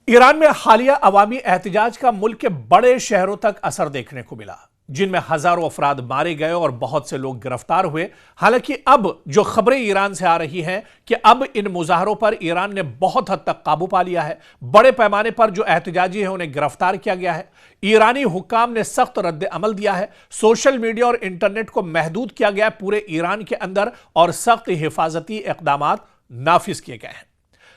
Iran में हालिया अवामी एहतजाज का मुल्क के बड़े शहरों तक असर देखने को मिला, जिनमें हजारों अफराद मारे गए और बहुत से लोग गिरफ्तार हुए। हालांकि अब जो खबरें ईरान से आ रही हैं कि अब इन मुजाहरों पर ईरान ने बहुत हद तक काबू पा लिया है। बड़े पैमाने पर जो एहतजाजी हैं उन्हें गिरफ्तार किया गया है। ईरानी हुक्काम ने सख्त रद्द अमल दिया है। सोशल मीडिया और इंटरनेट को महदूद किया गया है पूरे ईरान के अंदर, और सख्त हिफाजती इकदाम नाफिज किए गए हैं।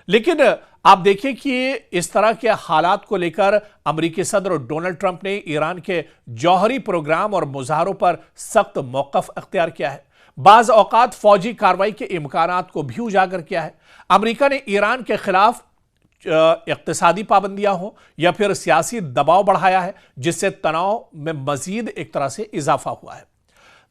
लेकिन आप देखिए कि इस तरह के हालात को लेकर अमेरिकी सदर डोनाल्ड ट्रंप ने ईरान के जौहरी प्रोग्राम और मुजाहरों पर सख्त मौकफ अख्तियार किया है। बाज औकात फौजी कार्रवाई के इम्कानात को भी उजागर किया है। अमेरिका ने ईरान के खिलाफ इक्तिसादी पाबंदियां हो या फिर सियासी दबाव बढ़ाया है, जिससे तनाव में मजीद एक तरह से इजाफा हुआ है।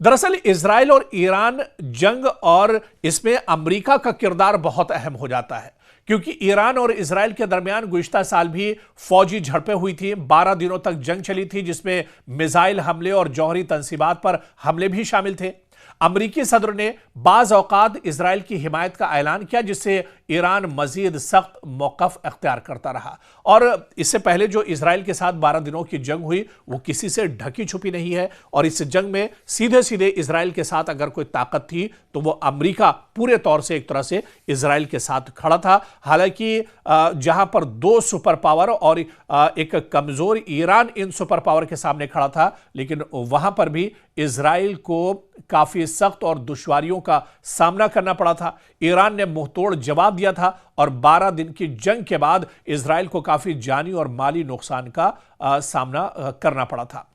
दरअसल इजराइल और ईरान जंग, और इसमें अमेरिका का किरदार बहुत अहम हो जाता है, क्योंकि ईरान और इजराइल के दरमियान गुज़िश्ता साल भी फौजी झड़पें हुई थी। 12 दिनों तक जंग चली थी, जिसमें मिसाइल हमले और जौहरी तंसीबात पर हमले भी शामिल थे। अमेरिकी सदर ने बाज औकात इजराइल की हिमायत का ऐलान किया, जिससे ईरान मजीद सख्त मौकफ अख्तियार करता रहा। और इससे पहले जो इजराइल के साथ 12 दिनों की जंग हुई वो किसी से ढकी छुपी नहीं है, और इस जंग में सीधे सीधे इजराइल के साथ अगर कोई ताकत थी तो वो अमेरिका पूरे तौर से एक तरह से इजराइल के साथ खड़ा था। हालांकि जहां पर दो सुपर पावर और एक कमजोर ईरान इन सुपर पावर के सामने खड़ा था, लेकिन वहां पर भी इजराइल को काफी सख्त और दुश्वारियों का सामना करना पड़ा था। ईरान ने मुंहतोड़ जवाब दिया था, और 12 दिन की जंग के बाद इजराइल को काफी जानी और माली नुकसान का सामना करना पड़ा था।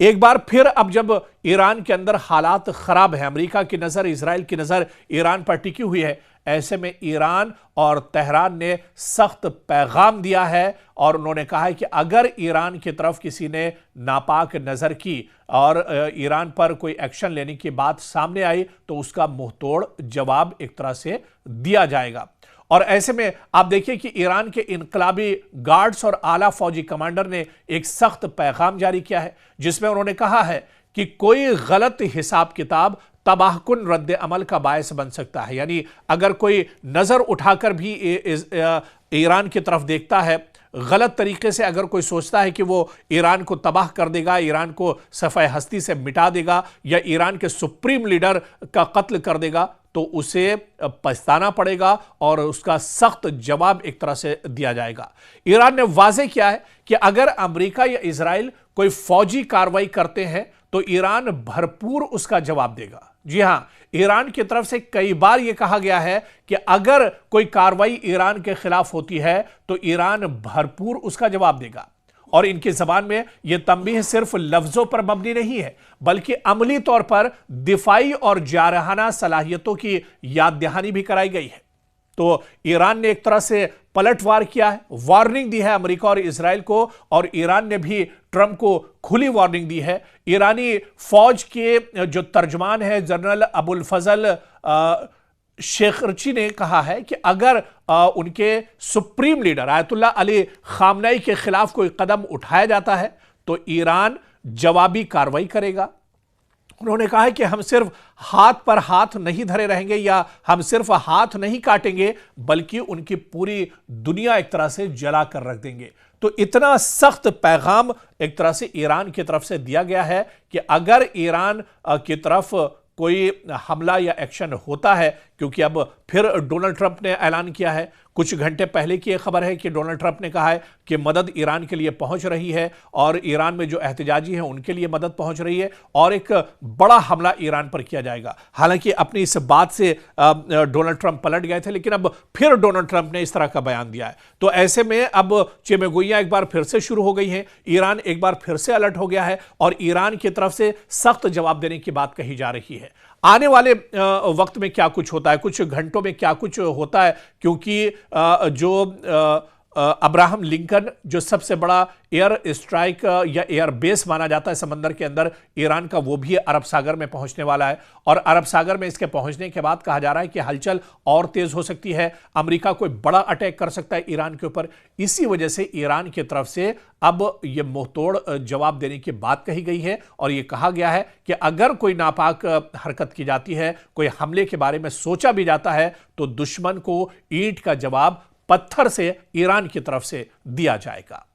एक बार फिर अब जब ईरान के अंदर हालात खराब है, अमेरिका की नजर, इजराइल की नजर ईरान पर टिकी हुई है, ऐसे में ईरान और तेहरान ने सख्त पैगाम दिया है, और उन्होंने कहा है कि अगर ईरान की तरफ किसी ने नापाक नजर की और ईरान पर कोई एक्शन लेने की बात सामने आई तो उसका मुंहतोड़ जवाब एक तरह से दिया जाएगा। और ऐसे में आप देखिए कि ईरान के इनकलाबी गार्ड्स और आला फौजी कमांडर ने एक सख्त पैगाम जारी किया है, जिसमें उन्होंने कहा है कि कोई गलत हिसाब किताब तबाहकुन रद्द अमल का बायस बन सकता है। यानी अगर कोई नजर उठाकर भी ईरान की तरफ देखता है गलत तरीके से, अगर कोई सोचता है कि वो ईरान को तबाह कर देगा, ईरान को सफ़े हस्ती से मिटा देगा, या ईरान के सुप्रीम लीडर का कत्ल कर देगा, तो उसे पछताना पड़ेगा और उसका सख्त जवाब एक तरह से दिया जाएगा। ईरान ने वाज़ेह किया है कि अगर अमेरिका या इजराइल कोई फौजी कार्रवाई करते हैं तो ईरान भरपूर उसका जवाब देगा। जी हां, ईरान की तरफ से कई बार यह कहा गया है कि अगर कोई कार्रवाई ईरान के खिलाफ होती है तो ईरान भरपूर उसका जवाब देगा। और इनकी जबान में यह तंबीह सिर्फ लफ्जों पर मबनी नहीं है, बल्कि अमली तौर पर दिफाई और जारहाना सलाहियतों की याद दहानी भी कराई गई है। तो ईरान ने एक तरह से पलटवार किया है, वार्निंग दी है अमेरिका और इजराइल को, और ईरान ने भी ट्रंप को खुली वार्निंग दी है। ईरानी फौज के जो तर्जमान है जनरल अबुल फजल शेखरची ने कहा है कि अगर उनके supreme leader Ayatollah Ali Khamenei के खिलाफ कोई कदम उठाया जाता है तो ईरान जवाबी कार्रवाई करेगा। उन्होंने कहा है कि हम सिर्फ हाथ पर हाथ नहीं धरे रहेंगे, या हम सिर्फ हाथ नहीं काटेंगे, बल्कि उनकी पूरी दुनिया एक तरह से जला कर रख देंगे। तो इतना सख्त पैगाम एक तरह से ईरान की तरफ से दिया गया है कि अगर ईरान की तरफ कोई हमला या एक्शन होता है, क्योंकि अब फिर डोनाल्ड ट्रंप ने ऐलान किया है, कुछ घंटे पहले की यह खबर है कि डोनाल्ड ट्रंप ने कहा है कि मदद ईरान के लिए पहुंच रही है, और ईरान में जो एहतजाजी हैं उनके लिए मदद पहुंच रही है, और एक बड़ा हमला ईरान पर किया जाएगा। हालांकि अपनी इस बात से डोनाल्ड ट्रंप पलट गए थे, लेकिन अब फिर डोनाल्ड ट्रंप ने इस तरह का बयान दिया है। तो ऐसे में अब चिमगोइयां एक बार फिर से शुरू हो गई हैं, ईरान एक बार फिर से अलर्ट हो गया है, और ईरान की तरफ से सख्त जवाब देने की बात कही जा रही है। आने वाले वक्त में क्या कुछ होता है, कुछ घंटों में क्या कुछ होता है, क्योंकि जो अब्राहम लिंकन जो सबसे बड़ा एयर स्ट्राइक या एयर बेस माना जाता है समंदर के अंदर ईरान का, वो भी अरब सागर में पहुंचने वाला है, और अरब सागर में इसके पहुंचने के बाद कहा जा रहा है कि हलचल और तेज हो सकती है। अमेरिका कोई बड़ा अटैक कर सकता है ईरान के ऊपर। इसी वजह से ईरान की तरफ से अब यह मुंहतोड़ जवाब देने की बात कही गई है, और यह कहा गया है कि अगर कोई नापाक हरकत की जाती है, कोई हमले के बारे में सोचा भी जाता है, तो दुश्मन को ईंट का जवाब पत्थर से ईरान की तरफ से दिया जाएगा।